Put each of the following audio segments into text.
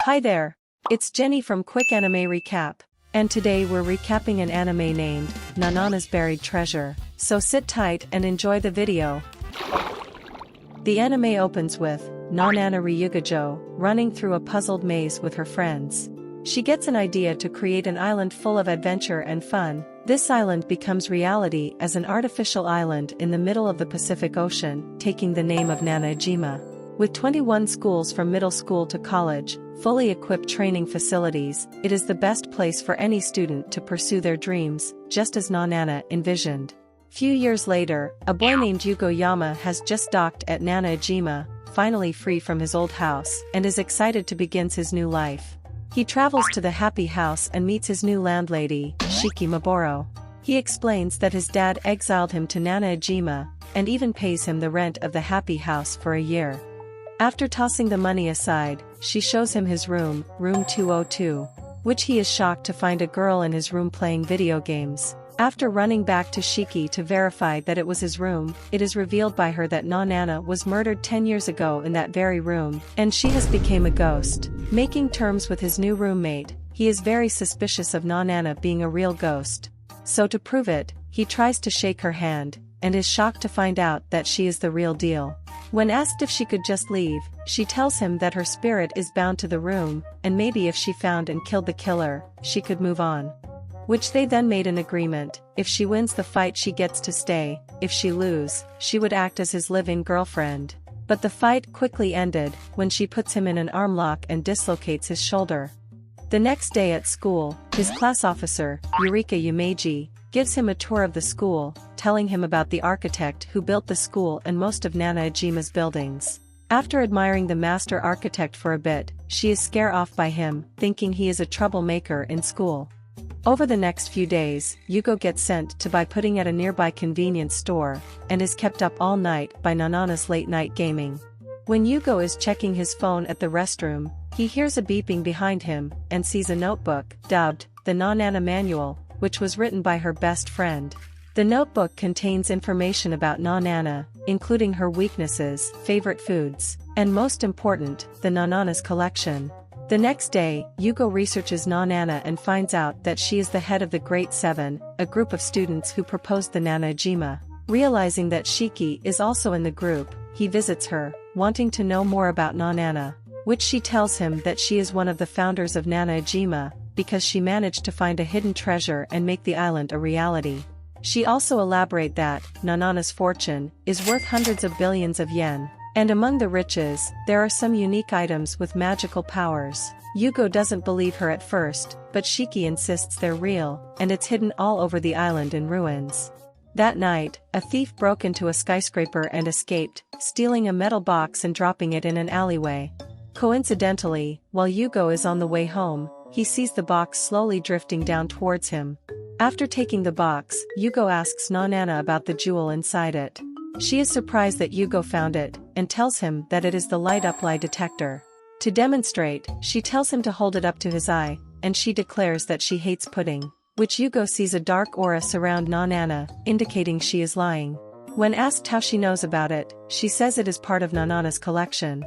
Hi there! It's Jenny from Quick Anime Recap. And today we're recapping an anime named Nanana's Buried Treasure, so sit tight and enjoy the video. The anime opens with Nanana Ryugajo running through a puzzled maze with her friends. She gets an idea to create an island full of adventure and fun. This island becomes reality as an artificial island in the middle of the Pacific Ocean, taking the name of Nanaejima. With 21 schools from middle school to college, fully equipped training facilities, it is the best place for any student to pursue their dreams, just as Nanana envisioned. Few years later, a boy named Yugo Yama has just docked at Nanaejima, finally free from his old house, and is excited to begin his new life. He travels to the happy house and meets his new landlady, Shiki Maboro. He explains that his dad exiled him to Nanaejima, and even pays him the rent of the happy house for a year. After tossing the money aside, she shows him his room, room 202, which he is shocked to find a girl in his room playing video games. After running back to Shiki to verify that it was his room, it is revealed by her that Nanana was murdered 10 years ago in that very room, and she has become a ghost. Making terms with his new roommate, he is very suspicious of Nanana being a real ghost. So to prove it, he tries to shake her hand, and is shocked to find out that she is the real deal. When asked if she could just leave, she tells him that her spirit is bound to the room, and maybe if she found and killed the killer, she could move on. Which they then made an agreement: if she wins the fight she gets to stay, if she loses, she would act as his live-in girlfriend. But the fight quickly ended when she puts him in an arm lock and dislocates his shoulder. The next day at school, his class officer, Eureka Yumeji, gives him a tour of the school, telling him about the architect who built the school and most of Nanaejima's buildings. After admiring the master architect for a bit, she is scared off by him, thinking he is a troublemaker in school. Over the next few days, Yugo gets sent to buy pudding at a nearby convenience store, and is kept up all night by Nanana's late-night gaming. When Yugo is checking his phone at the restroom, he hears a beeping behind him, and sees a notebook, dubbed the Nanana Manual, which was written by her best friend. The notebook contains information about Nanana, including her weaknesses, favorite foods, and most important, the Nanana's collection. The next day, Yugo researches Nanana and finds out that she is the head of the Great Seven, a group of students who proposed the Nanaejima. Realizing that Shiki is also in the group, he visits her, wanting to know more about Nanana, which she tells him that she is one of the founders of Nanaejima, because she managed to find a hidden treasure and make the island a reality. She also elaborates that Nanana's fortune is worth hundreds of billions of yen, and among the riches, there are some unique items with magical powers. Yugo doesn't believe her at first, but Shiki insists they're real, and it's hidden all over the island in ruins. That night, a thief broke into a skyscraper and escaped, stealing a metal box and dropping it in an alleyway. Coincidentally, while Yugo is on the way home, he sees the box slowly drifting down towards him. After taking the box, Yugo asks Nanana about the jewel inside it. She is surprised that Yugo found it, and tells him that it is the light-up lie detector. To demonstrate, she tells him to hold it up to his eye, and she declares that she hates pudding, which Yugo sees a dark aura surround Nanana, indicating she is lying. When asked how she knows about it, she says it is part of Nanana's collection.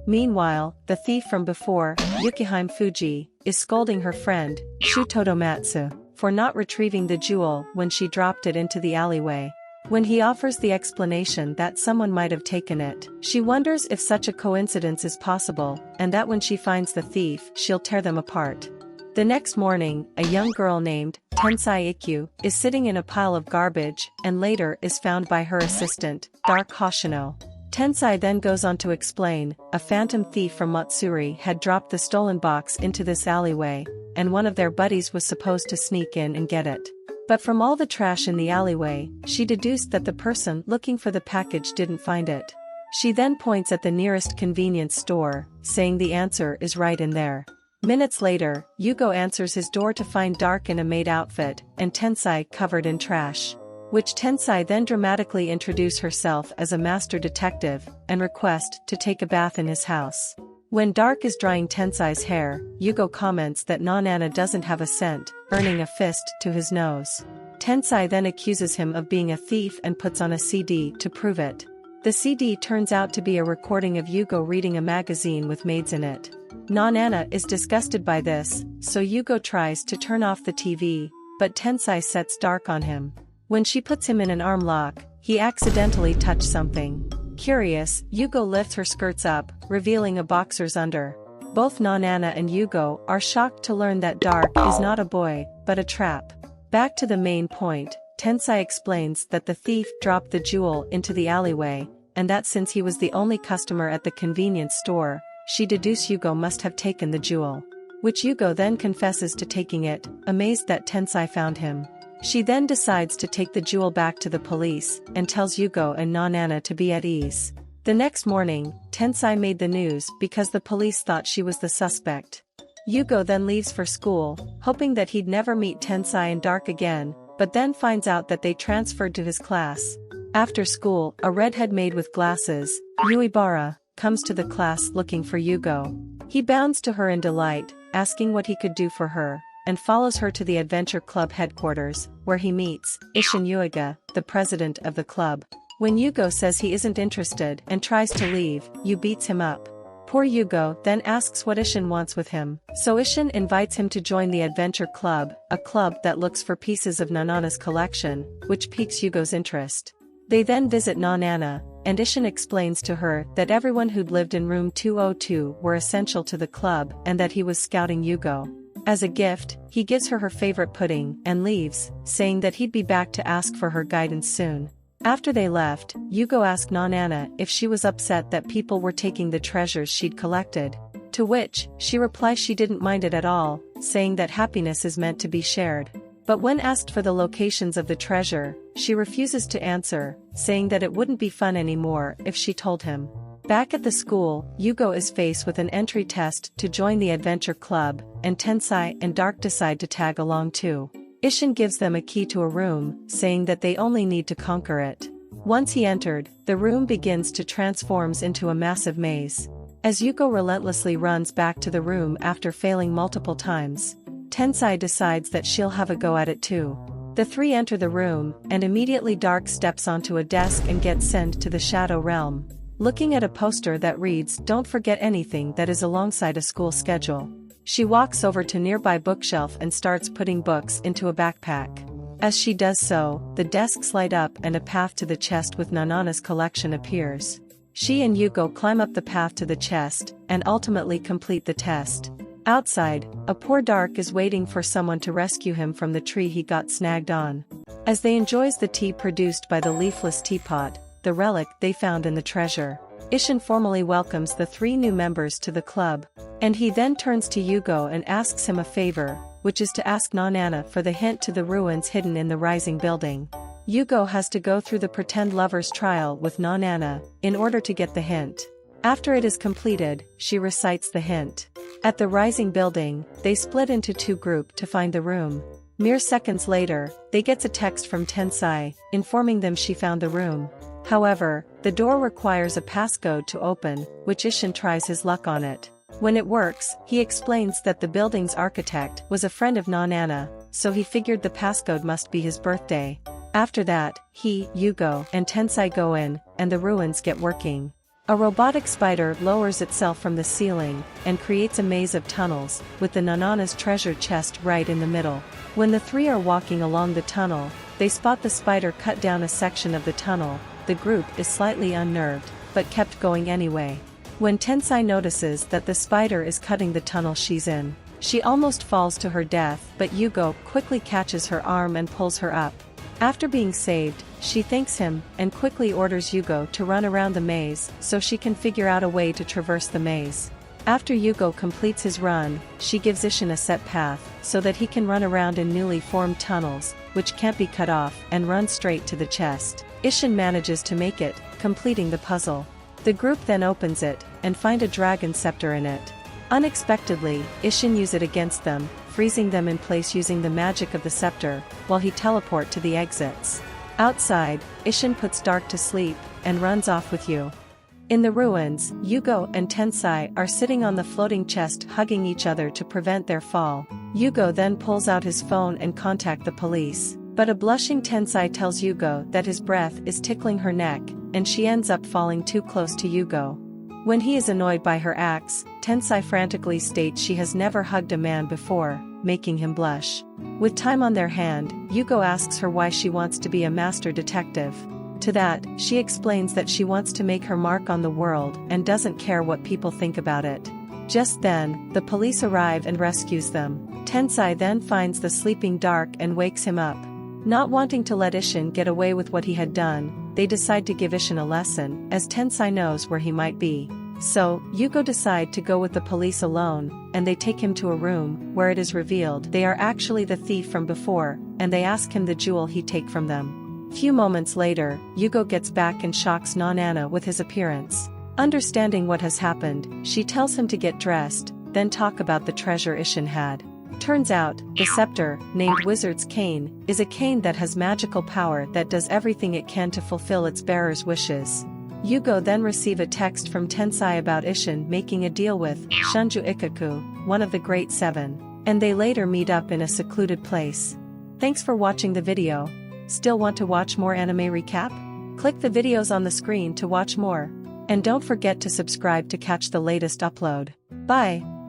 Meanwhile, the thief from before, Yukihime Fuji, is scolding her friend, Shutodomatsu, for not retrieving the jewel when she dropped it into the alleyway. When he offers the explanation that someone might have taken it, she wonders if such a coincidence is possible, and that when she finds the thief, she'll tear them apart. The next morning, a young girl named Tensai Ikkyu is sitting in a pile of garbage, and later is found by her assistant, Dark Hoshino. Tensai then goes on to explain, a phantom thief from Matsuri had dropped the stolen box into this alleyway, and one of their buddies was supposed to sneak in and get it. But from all the trash in the alleyway, she deduced that the person looking for the package didn't find it. She then points at the nearest convenience store, saying the answer is right in there. Minutes later, Yugo answers his door to find Dark in a maid outfit, and Tensai covered in trash. Which Tensai then dramatically introduce herself as a master detective, and request to take a bath in his house. When Dark is drying Tensai's hair, Yugo comments that Nanana doesn't have a scent, earning a fist to his nose. Tensai then accuses him of being a thief and puts on a CD to prove it. The CD turns out to be a recording of Yugo reading a magazine with maids in it. Nanana is disgusted by this, so Yugo tries to turn off the TV, but Tensai sets Dark on him. When she puts him in an arm lock, he accidentally touched something. Curious, Yugo lifts her skirts up, revealing a boxer's under. Both Nanana and Yugo are shocked to learn that Dark is not a boy, but a trap. Back to the main point, Tensai explains that the thief dropped the jewel into the alleyway, and that since he was the only customer at the convenience store, she deduces Yugo must have taken the jewel. Which Yugo then confesses to taking it, amazed that Tensai found him. She then decides to take the jewel back to the police, and tells Yugo and Nanana to be at ease. The next morning, Tensai made the news because the police thought she was the suspect. Yugo then leaves for school, hoping that he'd never meet Tensai and Dark again, but then finds out that they transferred to his class. After school, a redhead maid with glasses, Yuibara, comes to the class looking for Yugo. He bounds to her in delight, asking what he could do for her, and follows her to the Adventure Club headquarters, where he meets Isshin Yuiga, the president of the club. When Yugo says he isn't interested and tries to leave, Yu beats him up. Poor Yugo then asks what Isshin wants with him, so Isshin invites him to join the Adventure Club, a club that looks for pieces of Nanana's collection, which piques Yugo's interest. They then visit Nanana, and Isshin explains to her that everyone who'd lived in room 202 were essential to the club and that he was scouting Yugo. As a gift, he gives her her favorite pudding and leaves, saying that he'd be back to ask for her guidance soon. After they left, Yugo asked Nanana if she was upset that people were taking the treasures she'd collected. To which, she replies she didn't mind it at all, saying that happiness is meant to be shared. But when asked for the locations of the treasure, she refuses to answer, saying that it wouldn't be fun anymore if she told him. Back at the school, Yugo is faced with an entry test to join the Adventure Club, and Tensai and Dark decide to tag along too. Isshin gives them a key to a room, saying that they only need to conquer it. Once he entered, the room begins to transforms into a massive maze. As Yugo relentlessly runs back to the room after failing multiple times, Tensai decides that she'll have a go at it too. The three enter the room, and immediately Dark steps onto a desk and gets sent to the Shadow Realm. Looking at a poster that reads "Don't forget anything" that is alongside a school schedule. She walks over to nearby bookshelf and starts putting books into a backpack. As she does so, the desks light up and a path to the chest with Nanana's collection appears. She and Yugo climb up the path to the chest, and ultimately complete the test. Outside, a poor Dark is waiting for someone to rescue him from the tree he got snagged on. As they enjoys the tea produced by the leafless teapot, the relic they found in the treasure, Isshin formally welcomes the three new members to the club. And he then turns to Yugo and asks him a favor, which is to ask Nanana for the hint to the ruins hidden in the rising building. Yugo has to go through the pretend lover's trial with Nanana, in order to get the hint. After it is completed, she recites the hint. At the rising building, they split into two groups to find the room. Mere seconds later, they get a text from Tensai, informing them she found the room. However, the door requires a passcode to open, which Isshin tries his luck on it. When it works, he explains that the building's architect was a friend of Nanana, so he figured the passcode must be his birthday. After that, he, Yugo, and Tensai go in, and the ruins get working. A robotic spider lowers itself from the ceiling, and creates a maze of tunnels, with the Nanana's treasure chest right in the middle. When the three are walking along the tunnel, they spot the spider cut down a section of the tunnel. The group is slightly unnerved, but kept going anyway. When Tensai notices that the spider is cutting the tunnel she's in, she almost falls to her death, but Yugo quickly catches her arm and pulls her up. After being saved, she thanks him, and quickly orders Yugo to run around the maze so she can figure out a way to traverse the maze. After Yugo completes his run, she gives Isshin a set path, so that he can run around in newly formed tunnels, which can't be cut off, and run straight to the chest. Isshin manages to make it, completing the puzzle. The group then opens it, and find a dragon scepter in it. Unexpectedly, Isshin uses it against them, freezing them in place using the magic of the scepter, while he teleports to the exits. Outside, Isshin puts Dark to sleep, and runs off with Yu. In the ruins, Yugo and Tensai are sitting on the floating chest hugging each other to prevent their fall. Yugo then pulls out his phone and contacts the police, but a blushing Tensai tells Yugo that his breath is tickling her neck, and she ends up falling too close to Yugo. When he is annoyed by her acts, Tensai frantically states she has never hugged a man before, making him blush. With time on their hand, Yugo asks her why she wants to be a master detective. To that, she explains that she wants to make her mark on the world and doesn't care what people think about it. Just then, the police arrive and rescues them. Tensai then finds the sleeping Dark and wakes him up. Not wanting to let Ishin get away with what he had done, they decide to give Ishin a lesson, as Tensai knows where he might be. So, Yugo decide to go with the police alone, and they take him to a room, where it is revealed they are actually the thief from before, and they ask him the jewel he take from them. Few moments later, Yugo gets back and shocks Nanana with his appearance. Understanding what has happened, she tells him to get dressed, then talk about the treasure Ishin had. Turns out, the scepter, named Wizard's Cane, is a cane that has magical power that does everything it can to fulfill its bearer's wishes. Yugo then receive a text from Tensai about Ishin making a deal with Shunju Ikaku, one of the Great Seven, and they later meet up in a secluded place. Thanks for watching the video. Still want to watch more anime recap? Click the videos on the screen to watch more. And don't forget to subscribe to catch the latest upload. Bye!